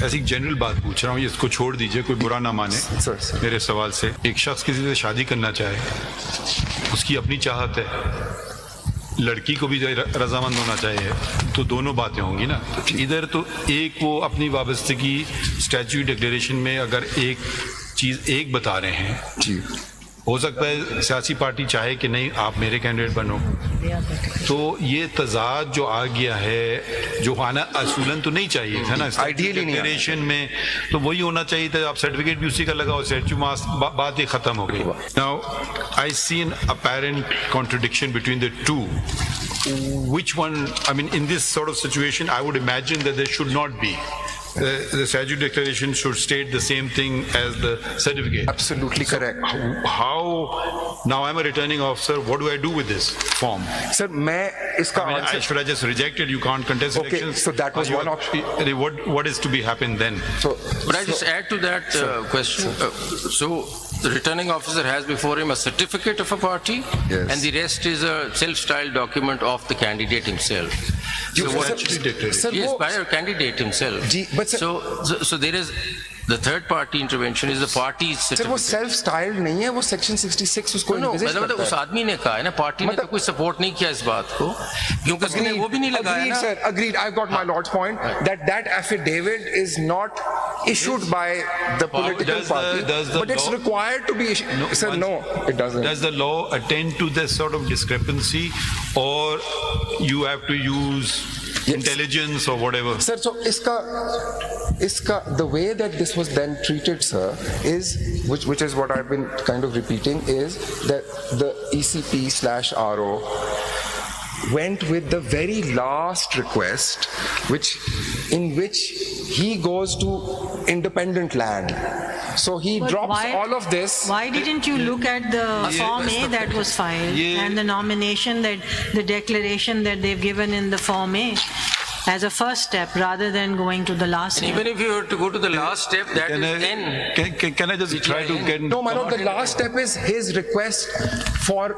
ऐसी जनरल बात पूछ रहा हूँ, इसको छोड़ दीजिए, कोई बुरा ना माने मेरे सवाल से। एक शख्स किसी से शादी करना चाहे, उसकी अपनी चाहत है, लड़की को भी रजामंद होना चाहिए, तो दोनों बातें होंगी ना। इधर तो एक वो अपनी वाबस्तगी स्टैच्यूट डिक्लेरेशन में अगर एक चीज़ एक बता रहे हैं जी, हो सकता है सियासी पार्टी चाहे कि नहीं आप मेरे कैंडिडेट बनो, तो ये तजाद जो आ गया है जो आना असूलन तो नहीं चाहिए था ना आइडियली डिक्लेरेशन में, तो वही होना चाहिए था। आप सर्टिफिकेट भी उसी का लगाओ, स्टैच्यू मास बात ये खत्म हो गई। Now I see an apparent contradiction between the two. Which one, I mean, in this sort of situation, I would imagine that there should not be. The statute declaration should state the same thing as the certificate. Absolutely correct. How, now I'm a returning officer, what do I do with this form? Sir, मैं इसका answer. Should I just reject it? You can't contest elections. Okay, so that was one option. What is to be happen then? So, but I just add to that question. So the returning officer has before him a certificate of a party, yes, and the rest is a self-styled document of the candidate himself. So what sir, yes, by a candidate himself. जी, but sir, so there is the third party intervention is the party's certificate. Sir वो self styled नहीं है, वो section 66 उसको envisage मतलब करता उस है। आदमी ने कहा है ना, पार्टी ने तो कोई सपोर्ट नहीं किया इस बात को, क्योंकि उसने वो भी नहीं लगाया ना। Sir, agreed. I got my lord's point that affidavit is not issued by the political party, but it's required to be issued. No, sir, no, it doesn't. Does the law attend to this sort of discrepancy, or you have to use intelligence or whatever? Sir, so iska the way that this was then treated, sir, is which is what I've been kind of repeating, is that the ECP/RO went with the very last request, in which he goes to independent land. So he drops all of this. Why didn't you look at the Form A that was filed and the nomination, that the declaration that they've given in the Form A as a first step, rather than going to the last And step? even if you were to go to the last step, that is then. Can I just try to get? No, my lord, the last step is his request for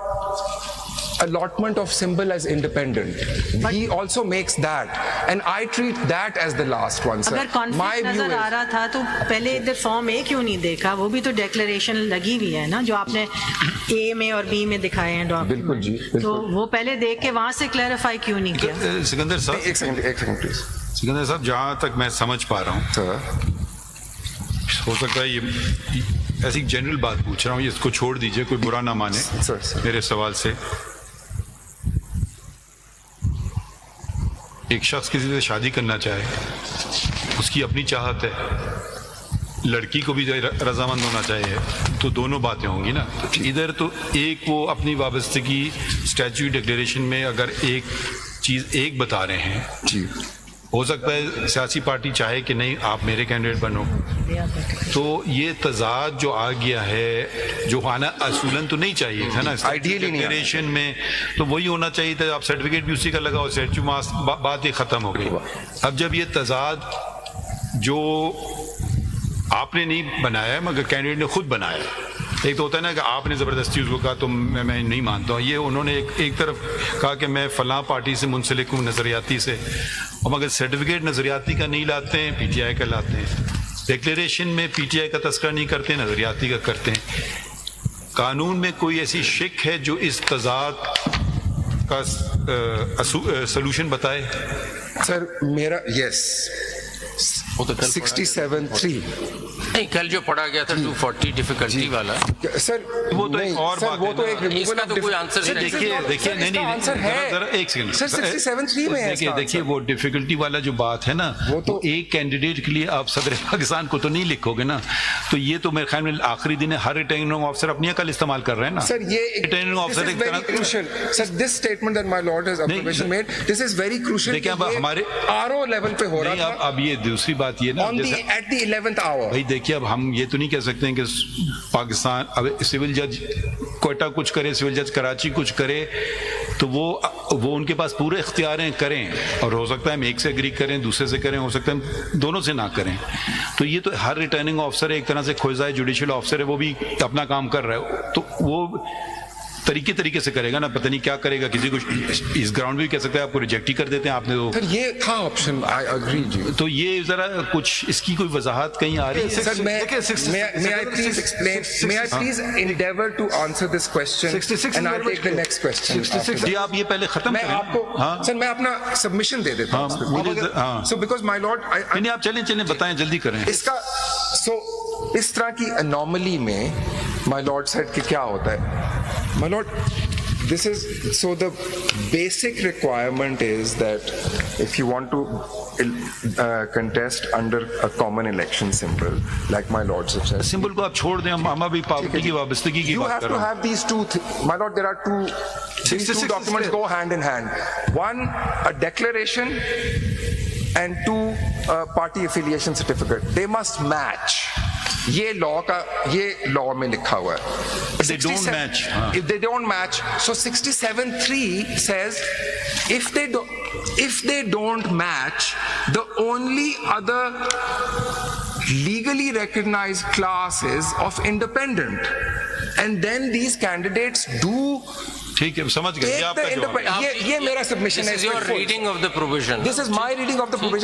allotment of symbol as independent. He also makes that, and I treat that as the last one, sir. अगर conflict नजर आ रहा था तो पहले इधर form ए क्यों नहीं देखा? वो भी तो डिक्लेरेशन लगी हुई है ना, जो आपने ए में और बी में दिखाए हैं डॉक्यूमेंट। बिल्कुल जी, बिल्कुल। तो वो पहले देख के वहां से क्लैरिफाई क्यों नहीं किया? सिकंदर साहब, एक सेकंड प्लीज। सिकंदर साहब, जहाँ तक मैं समझ पा रहा हूँ, हो सकता है ये ऐसी जनरल बात पूछ रहा हूँ, इसको छोड़ दीजिए, कोई बुरा ना माने मेरे सवाल से। एक शख्स किसी से शादी करना चाहे, उसकी अपनी चाहत है, लड़की को भी रजामंद होना चाहिए, तो दोनों बातें होंगी ना। इधर तो एक वो अपनी वाबस्तगी स्टैच्यूट डिक्लेरेशन में अगर एक चीज़ एक बता रहे हैं जी, हो सकता है सियासी पार्टी चाहे कि नहीं आप मेरे कैंडिडेट बनो, तो ये तजाद जो आ गया है जो आना असूलन तो नहीं चाहिए था ना आइडियली डिक्लेरेशन में, तो वही होना चाहिए था। आप सर्टिफिकेट भी उसी का लगाओ, स्टैच्यू मास बात ये खत्म हो गई। अब जब ये तजाद जो आपने नहीं बनाया मगर कैंडिडेट ने खुद बनाया, एक तो होता है ना कि आपने ज़बरदस्ती उसको कहा तो मैं नहीं मानता हूँ, ये उन्होंने एक तरफ कहा कि मैं फ़लाँ पार्टी से मुंसलिक हूँ नज़रियाती से, और मगर सर्टिफिकेट नज़रियाती का नहीं लाते हैं, PTI का लाते हैं। डिक्लेरेशन में PTI का तस्करा नहीं करते, नज़रियाती का करते हैं। कानून में कोई ऐसी शिक है जो इस तजाद का सलूशन बताए? सर मेरा यस 67(3 नहीं, कल जो पढ़ा गया था 240 डिफिकल्टी वाला, सर वो तो एक और बात वो तो है एक ना। इसका तो कोई आंसर नहीं। देखिए नहीं आंसर है जरा एक सेकंड सर, 67(3 में है। देखिए वो डिफिकल्टी वाला जो बात है ना, वो तो एक कैंडिडेट के लिए आप सदर पाकिस्तान को तो नहीं लिखोगे ना, तो ये तो मेरे ख्याल में आखिरी दिन है, हर रिटर्निंग ऑफिसर अपनी अकल इस्तेमाल कर रहे हैं ना। सर ये रिटर्निंग ऑफिसर एक तरह crucial sir, this statement that my Lord has observation made, this is very crucial. देखिए अब हमारे आरओ लेवल पे हो रहा था, अब ये दूसरी बात ये ना, एट द 11th आवर। भाई देखिए अब हम ये तो नहीं कह सकते हैं कि पाकिस्तान अब सिविल जज कोयटा कुछ करे, सिविल जज कराची कुछ करे, तो वो उनके पास पूरे इख्तियार हैं, करें, और हो सकता है हम एक से एग्री करें, दूसरे से करें, हो सकता है हम दोनों से ना करें। तो ये तो हर रिटर्निंग ऑफिसर एक तरह से खोजाए जुडिशियल ऑफिसर है, वो भी अपना काम कर रहा है, तो वो तरीके से करेगा ना, पता नहीं क्या करेगा, किसी को इस ग्राउंड में भी कह सकते हैं आपको रिजेक्ट ही कर देते हैं आपने सर ये था ऑप्शन, आई अग्री जी। तो ये जरा कुछ इसकी कोई वजाहत कहीं आ रही है? Sir, may I please explain? May I please endeavor to answer this question? 66 and I'll is very take the much next question. 66 after that. जी आप ये पहले खत्म मैं करें। आपको हाँ सर मैं अपना सबमिशन दे देता हाँ, हूँ। मुझे हाँ। So because my lord, नहीं नहीं, आप चलें बताएं, जल्दी करें। इसका so इस तरह की अनोमली में my lord said कि क्या होता है? My lord, this is so the basic requirement is that if you want to contest under a common election symbol, like my lordship says, symbol को आप छोड़ दें, हम अभी पार्टी की वाबस्तगी की you बात have कर to रहे हैं। have these two. My lord, there are two. These 66 two is documents there. go hand in hand. One, a declaration, and two, a party affiliation certificate. They must match. ये law में लिखा हुआ है. They don't match. हाँ. If they don't match, so 67(3) says if they don't match, the only other legally recognized class is of independent, and then these candidates do ठीक है, समझ गए, ये take आपका the जवाब है। independent. ये मेरा submission This है. is your reading of the provision. This is my reading of the provision.